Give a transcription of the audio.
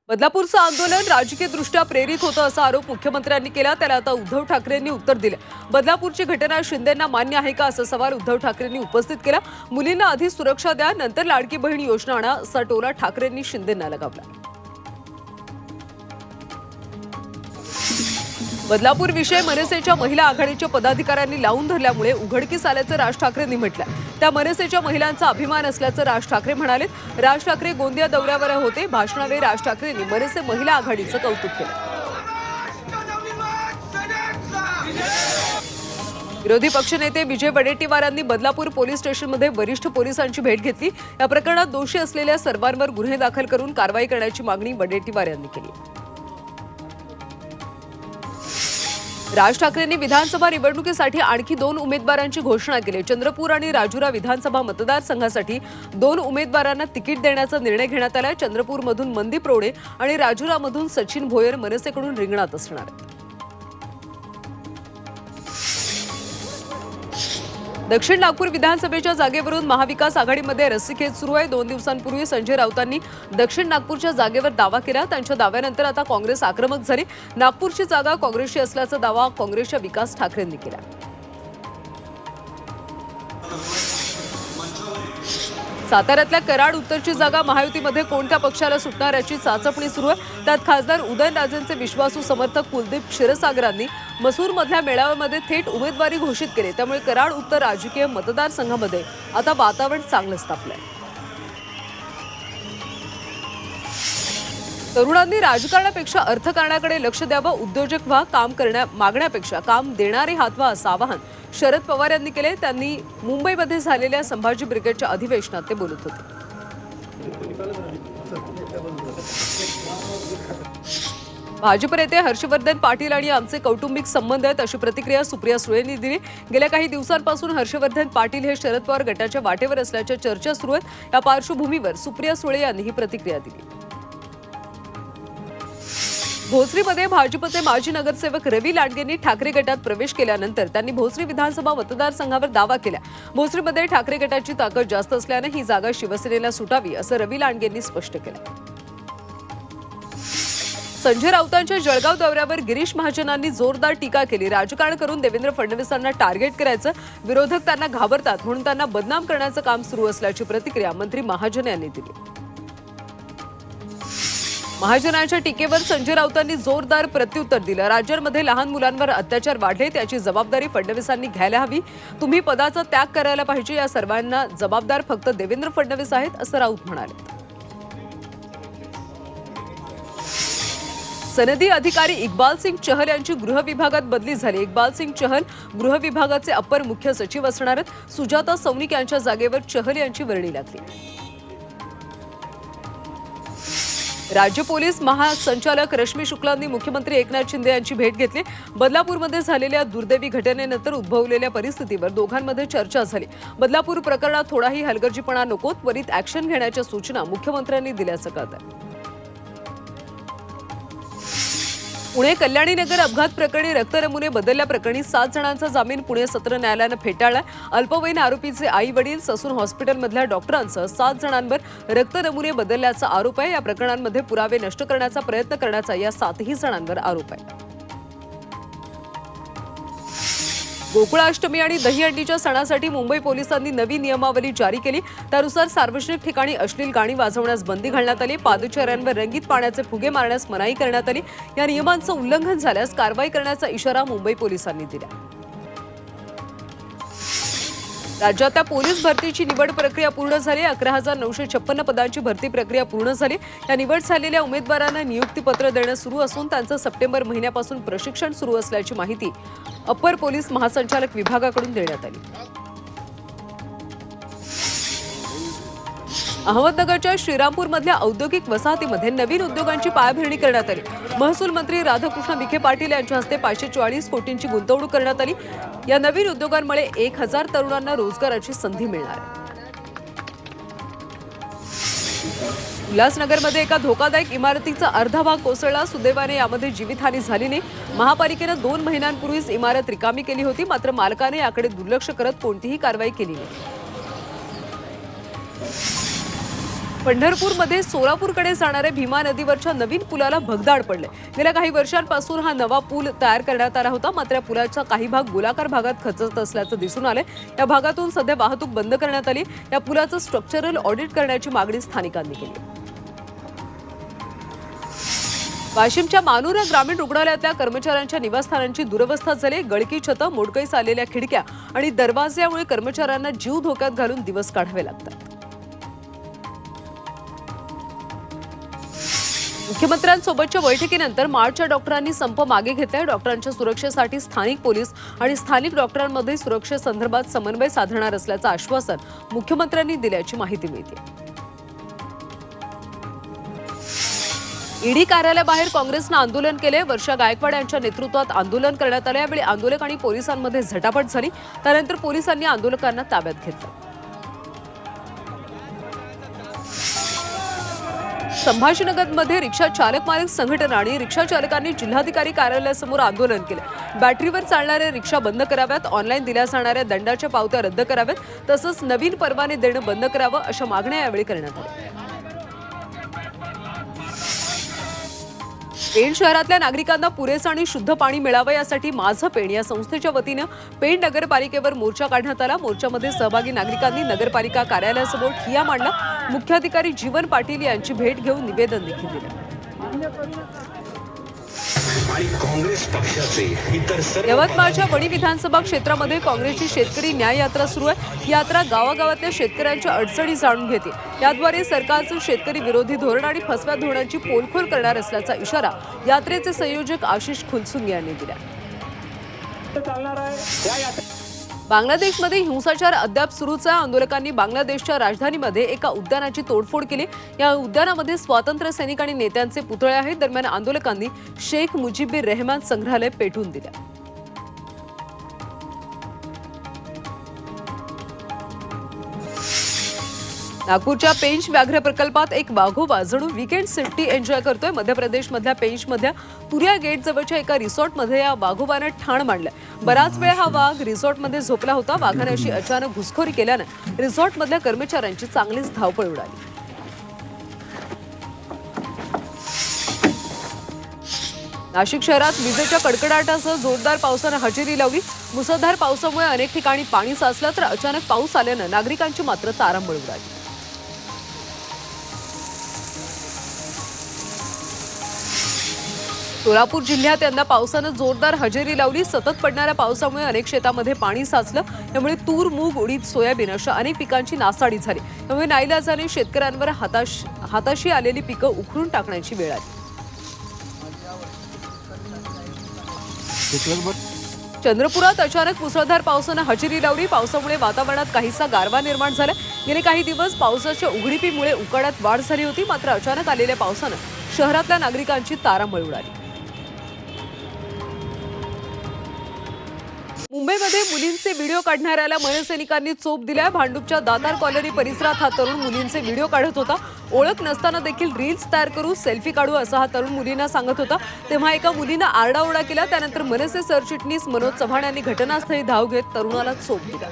बदलापूरचं आंदोलन राजकीयदृष्ट्या प्रेरित होतं असा आरोप मुख्यमंत्र्यांनी केला। त्याला आता उद्धव ठाकरेंनी उत्तर दिलं। बदलापूरची घटना शिंदेंना मान्य आहे का असा सवाल उद्धव ठाकरेंनी उपस्थित केला। मुलींना आधी सुरक्षा द्या, नंतर लाडकी बहीण योजना आणा असा टोला ठाकरेंनी शिंदेंना लगावला। बदलापूर विषय मनसेच्या महिला आघाडीच्या पदाधिकाऱ्यांनी लावून धरल्यामुळे उघडकीस आल्याचं राज ठाकरेंनी म्हटलं। त्या मनसेच्या महिलांचा अभिमान असल्याचं राज ठाकरे म्हणाले। राज ठाकरे गोंदिया दौऱ्यावर होते। भाषणावेळी राज ठाकरेंनी मनसे महिला आघाडीचं कौतुक केलं। विरोधी पक्षनेते विजय वडेट्टीवारांनी बदलापूर पोलीस स्टेशनमध्ये वरिष्ठ पोलिसांची भेट घेतली। या प्रकरणात दोषी असलेल्या सर्वांवर गुन्हे दाखल करून कारवाई करण्याची मागणी वडेट्टीवार यांनी केली। राज ठाकरेंनी विधानसभा निवडणुकीसाठी आणखी 2 उमेदवारांची घोषणा केली। चंद्रपूर आणि राजुरा विधानसभा मतदारसंघासाठी 2 उमेदवारांना तिकीट देण्याचा निर्णय घेण्यात आला। चंद्रपूरमधून मनदीप रोडे आणि राजुरामधून सचिन भोयर मनसेकडून रिंगणात असणार आहेत। दक्षिण नागपूर विधानसभेच्या जागेवरून महाविकास आघाडीमध्ये रस्सीखेच सुरू आहे। 2 दिवसांपूर्वी संजय राऊतांनी दक्षिण नागपूरच्या जागेवर दावा केला। त्यांच्या दाव्यानंतर आता काँग्रेस आक्रमक झाली। नागपूरची जागा काँग्रेसची असल्याचा दावा काँग्रेसच्या विकास ठाकरेंनी केला। साताऱ्यातल्या कराड उत्तरची जागा महायुतीमध्ये कोणत्या पक्षाला सुटणार याची चाचपणी सुरू आहे। त्यात खासदार उदयनराजेंचे विश्वासू समर्थक कुलदीप क्षीरसागरांनी मसूरमधल्या मेळाव्यामध्ये थेट उमेदवारी घोषित केली। त्यामुळे कराड उत्तर राजकीय मतदारसंघामध्ये आता वातावरण चांगलंच तापलंय। तरुणांनी राजकारणापेक्षा अर्थकारणाकडे लक्ष द्यावं, उद्योजक व्हा, मागण्यापेक्षा काम देणारे हात व्हा असं आवाहन शरद पवार यांनी केले। त्यांनी मुंबईमध्ये झालेल्या संभाजी ब्रिगेडच्या अधिवेशनात ते बोलत होते। भाजप नेते हर्षवर्धन पाटील आणि आमचे कौटुंबिक संबंध आहेत अशी प्रतिक्रिया सुप्रिया सुळेंनी दिली। गेल्या काही दिवसांपासून हर्षवर्धन पाटील हे शरद पवार गटाच्या वाटेवर असल्याच्या चर्चा सुरू आहेत। या पार्श्वभूमीवर सुप्रिया सुळे यांनी ही प्रतिक्रिया दिली। भोसरीमध्ये भाजपचे माजी नगरसेवक रवी लांडगेंनी ठाकरे गटात प्रवेश केल्यानंतर त्यांनी भोसरी विधानसभा मतदारसंघावर दावा केला। भोसरीमध्ये ठाकरे गटाची ताकद जास्त असल्याने ही जागा शिवसेनेला सुटावी असं रवी लांडगेंनी स्पष्ट केलं। संजय राऊतांच्या जळगाव दौऱ्यावर गिरीश महाजनांनी जोरदार टीका केली। राजकारण करून देवेंद्र फडणवीसांना टार्गेट करायचं, विरोधक त्यांना घाबरतात म्हणून त्यांना बदनाम करण्याचं काम सुरू असल्याची प्रतिक्रिया मंत्री महाजन यांनी दिली। महाजनांच्या टीकेवर संजय राऊतांनी जोरदार प्रत्युत्तर दिलं। राज्यांमध्ये लहान मुलांवर अत्याचार वाढले, त्याची जबाबदारी फडणवीसांनी घ्यायला हवी। तुम्ही पदाचा त्याग करायला पाहिजे। या सर्वांना जबाबदार फक्त देवेंद्र फडणवीस आहेत असं राऊत म्हणाले। सनदी अधिकारी इक्बाल सिंग चहल यांची गृह विभागात बदली झाली। इक्बाल सिंग चहल गृह विभागाचे अपर मुख्य सचिव असणार आहेत। सुजाता सौनिक यांच्या जागेवर चहल यांची वर्णी लागली। राज्य पोलीस महासंचालक रश्मी शुक्लांनी मुख्यमंत्री एकनाथ शिंदे यांची भेट घेतली। बदलापूरमध्ये झालेल्या दुर्दैवी घटनेनंतर उद्भवलेल्या परिस्थितीवर दोघांमध्ये चर्चा झाली। बदलापूर प्रकरणात थोडाही हलगर्जीपणा नको, त्वरित ॲक्शन घेण्याच्या सूचना मुख्यमंत्र्यांनी दिल्याचं कळतंय। पुणे कल्याणीनगर अपघात प्रकरणी रक्त नमुने बदलल्याप्रकरणी 7 जणांचा जामीन पुणे सत्र न्यायालयानं फेटाळला। अल्पवयीन आरोपीचे आई वडील, ससून हॉस्पिटलमधल्या डॉक्टरांसह 7 जणांवर रक्त नमुने बदलल्याचा आरोप आहे। या प्रकरणांमध्ये पुरावे नष्ट करण्याचा प्रयत्न करण्याचा या 7ही जणांवर आरोप आहे। गोकुळाष्टमी आणि दहीहंडीच्या सणासाठी मुंबई पोलिसांनी नवी नियमावली जारी केली। त्यानुसार सार्वजनिक ठिकाणी अश्लील गाणी वाजवण्यास बंदी घालण्यात आली। पादचाऱ्यांवर रंगीत पाण्याचे फुगे मारण्यास मनाई करण्यात आली। या नियमांचं उल्लंघन झाल्यास कारवाई करण्याचा इशारा मुंबई पोलिसांनी दिला। राज्यात पोलीस भरतीची निवड प्रक्रिया पूर्ण झाली। 11,956 पदांची भरती प्रक्रिया पूर्ण झाली। या निवड झालेल्या उमेदवारांना नियुक्तीपत्र देणं सुरू असून त्यांचं सप्टेंबर महिन्यापासून प्रशिक्षण सुरू असल्याची माहिती अपर पोलीस महासंचालक विभागाकडून देण्यात आली। अहमदनगरच्या श्रीरामपूरमधल्या औद्योगिक वसाहतीमध्ये नवीन उद्योगांची पायाभरणी करण्यात आली। महसूल मंत्री राधाकृष्ण विखे पाटील यांच्या हस्ते 544 कोटींची गुंतवणूक करण्यात आली। या नवीन उद्योगांमुळे 1000 तरुणांना रोजगाराची संधी मिळणार आहे। उल्हासनगरमध्ये एका धोकादायक इमारतीचा अर्धा भाग कोसळला। सुदैवाने यामध्ये जीवितहानी झाली नाही। महापालिकेनं 2 महिन्यांपूर्वीच इमारत रिकामी केली होती, मात्र मालकाने याकडे दुर्लक्ष करत कोणतीही कारवाई केली नाही। पंढरपूरमध्ये सोलापूरकडे जाणाऱ्या भीमा नदीवरच्या नवीन पुलाला भगदाड पडले। गेल्या काही वर्षांपासून हा नवा पूल तयार करण्यात आला होता, मात्र या पुलाचा काही भाग गोलाकार भागात खचत असल्याचं दिसून आले। या भागातून सध्या वाहतूक बंद करण्यात आली। या पुलाचं स्ट्रक्चरल ऑडिट करण्याची मागणी स्थानिकांनी केली। वाशिमच्या मानूर ग्रामीण रुग्णालयातल्या कर्मचाऱ्यांच्या निवासस्थानांची दुरवस्था झाली। गळकी छतं, मोडकळीस आलेल्या खिडक्या आणि दरवाज्यामुळे कर्मचाऱ्यांना जीव धोक्यात घालून दिवस काढावे लागतात। मुख्यमंत्र्यांसोबतच्या बैठकीनंतर मार्चच्या डॉक्टरांनी संप मागे घेतलाय। डॉक्टरांच्या सुरक्षेसाठी स्थानिक पोलीस आणि स्थानिक डॉक्टरांमध्ये सुरक्षेसंदर्भात समन्वय साधणार असल्याचं आश्वासन मुख्यमंत्र्यांनी दिल्याची माहिती मिळते। ईडी कार्यालयाबाहेर काँग्रेसनं आंदोलन केले। वर्षा गायकवाड यांच्या नेतृत्वात आंदोलन करण्यात आले। यावेळी आंदोलक आणि पोलिसांमध्ये झटापट झाली। त्यानंतर पोलिसांनी आंदोलकांना ताब्यात घेतलं। संभाजीनगरमध्ये रिक्षा चालक मालक संघटना आणि रिक्षा चालकांनी जिल्हाधिकारी कार्यालयासमोर आंदोलन केले। बॅटरीवर चालणाऱ्या रिक्षा बंद कराव्यात, ऑनलाईन दिल्या जाणाऱ्या दंडाच्या पावत्या रद्द कराव्यात, तसंच नवीन परवाने देणं बंद करावं अशा मागण्या यावेळी करण्यात आल्या। पेण शहरातल्या नागरिकांना पुरेसं आणि शुद्ध पाणी मिळावं यासाठी माझं पेण या संस्थेच्या वतीनं पेण नगरपालिकेवर मोर्चा काढण्यात आला। मोर्चामध्ये सहभागी नागरिकांनी नगरपालिका कार्यालयासमोर ठिय्या मांडला। मुख्याधिकारी जीवन पाटील यांची भेट घेऊन निवेदन देखील दिलं। यवतमाळच्या वणी विधानसभा क्षेत्रामध्ये काँग्रेसची शेतकरी न्याय यात्रा सुरू आहे। ही यात्रा गावागावातल्या शेतकऱ्यांच्या अडचणी जाणून घेते। याद्वारे सरकारचं शेतकरी विरोधी धोरण आणि फसव्या धोरणाची पोलखोल करणार असल्याचा इशारा यात्रेचे संयोजक आशिष खुलसुंग यांनी दिला। बांगलादेशमध्ये हिंसाचार अद्याप सुरूच आहे। आंदोलकांनी बांगलादेशच्या राजधानीमध्ये एका उद्यानाची तोडफोड केली। या उद्यानामध्ये स्वातंत्र्य सैनिक आणि नेत्यांचे पुतळे आहेत। दरम्यान आंदोलकांनी शेख मुजीबुर रहमान संग्रहालय पेटवून दिलं। नागपूरच्या पेंच व्याघ्र प्रकल्पात एक वाघोबा जणू वीकेंड सिटी एन्जॉय करतोय। मध्य प्रदेशमधल्या पेंचमधल्या तुरिया गेट जवळच्या एका रिसॉर्टमध्ये या वाघोबानं ठाण मांडलंय। बराच वेळ हा वाघ रिसॉर्टमध्ये झोपला होता। वाघाने अशी अचानक घुसखोरी केल्यानं रिसॉर्टमधल्या कर्मचाऱ्यांची चांगलीच धावपळ उडाली। नाशिक शहरात विजेच्या कडकडाटासह जोरदार पावसानं हजेरी लावली। मुसळधार पावसामुळे अनेक ठिकाणी पाणी साचलं, तर अचानक पाऊस आल्यानं नागरिकांची मात्र तारांबळ उडाली। सोलापूर जिल्ह्यात यंदा पावसानं जोरदार हजेरी लावली। सतत पडणाऱ्या पावसामुळे अनेक शेतामध्ये पाणी साचलं। त्यामुळे तूर, मूग, उडीद, सोयाबीन अशा अनेक पिकांची नासाडी झाली। त्यामुळे नाईलाजाने शेतकऱ्यांवर हाताशी आलेली पिकं उखडून टाकण्याची वेळ आली। चंद्रपुरात अचानक मुसळधार पावसानं हजेरी लावली। पावसामुळे वातावरणात काहीसा गारवा निर्माण झाला। गेले काही दिवस पावसाच्या उघडीपीमुळे उकाड्यात वाढ झाली होती, मात्र अचानक आलेल्या पावसानं शहरातल्या नागरिकांची तारांबळ उडाली। मुंबईमध्ये मुलींचे व्हिडिओ काढणाऱ्याला मनसैनिकांनी चोप दिलाय। भांडूपच्या दातार कॉलनी परिसरात हा तरुण मुलींचे व्हिडिओ काढत होता। ओळख नसताना देखील रील्स तयार करू, सेल्फी काढू असं हा तरुण मुलींना सांगत होता। तेव्हा एका मुलीनं आरडाओरडा केला। त्यानंतर मनसे सरचिटणीस मनोज चव्हाण यांनी घटनास्थळी धाव घेत तरुणाला चोप दिला।